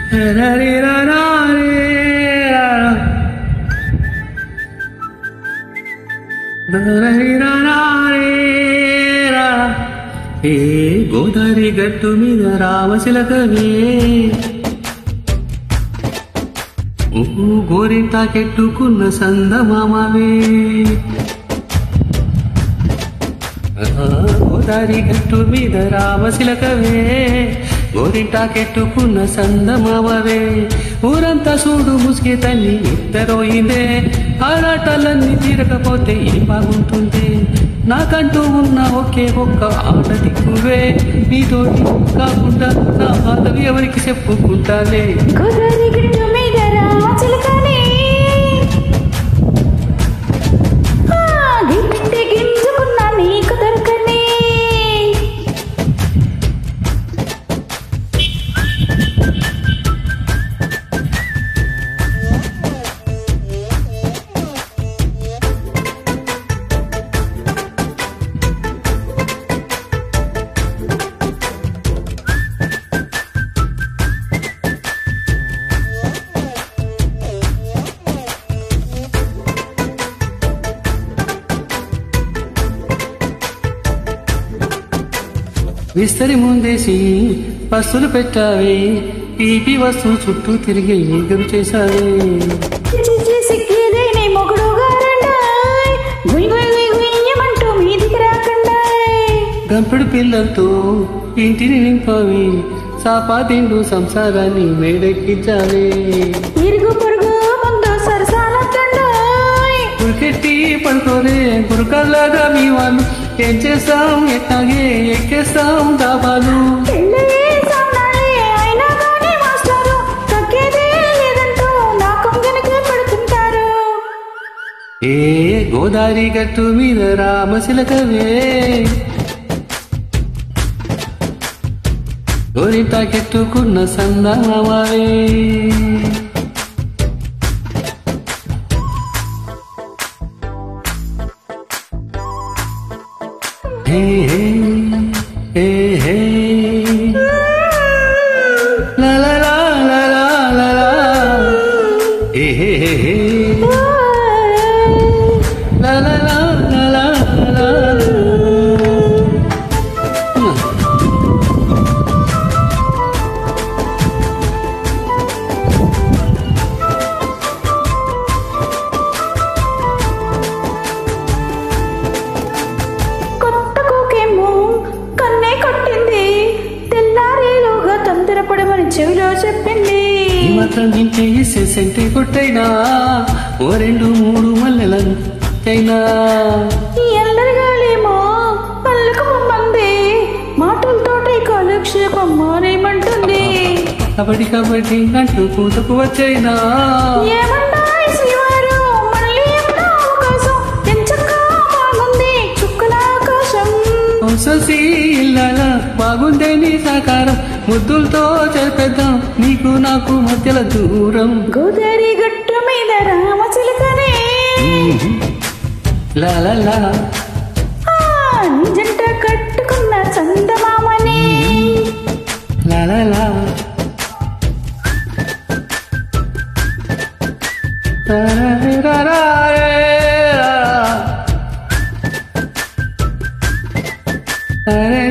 ఏ గోదారి గట్టు మీద రామశిలకవే గోరింటాకెట్టుకున్న సందమామవే గోదారి గట్టు మీద రామశిలకవే గోరింటాకెట్టుకున్న సందమామవే ఊరంతా చూడు ముసికి తల్లి ఇద్దరోయిందే ఆరాటాలన్నీ తీరకపోతే ఏం బాగుంటుంది నాకంటూ ఉన్న ఒకే ఒక్క ఆట దిక్కువే నీతోటి కాకుండా నా బాధవి ఎవరికి చెప్పుకుంటాలే విస్తరి ముందేసి పస్తులు పెట్టావే ఈపి వస్తువు చుట్టూ తిరిగి ఎగురు చేశావే గంపెడు పిల్లలతో ఇంటిని నింపావి సాపాదిండు సంసారాన్ని మేడెక్కించావే ఉరికెట్టి పడుకోరే గురుకల్లాగా మీ వాళ్ళు ఏం చేస్తాం ఎట్టాగే ఎక్కేస్తాం దాబాలు ఏ గోదారి గట్టు మీద రామశిలకవే గోరింటాకెట్టుకున్న సందమామవే La la la la la la la. Hey hey hey hey. La la la la la la la. చెవిలో చెప్పింది ఈ మాత్రం ఇంటే సెంటే కొట్టైనా ఓ 2-3 మల్లెలైనా ఎల్లరిగాలేమో పళ్ళకు పొమ్మంది మాటలతోటి కాలక్షేపం మానేమంటుంది కబడ్డీ కబడ్డీ అంటూ కూతకు వచ్చైనా ఏమన్నాయి శ్రీవారు మళ్ళీ ఎప్పుడో అవకాశం ఎంచక్కా బాగుంది చుక్కల ఆకాశం సొసి ఇల్లాల బాగుందే నీ సాకారం ముద్దులతో చేపేద్దాం నీకు నాకు మధ్యల దూరం గోదారి గట్టు మీద రామచిలకనే లాలా జంట కట్టుకున్న చందమామని లాలా అరే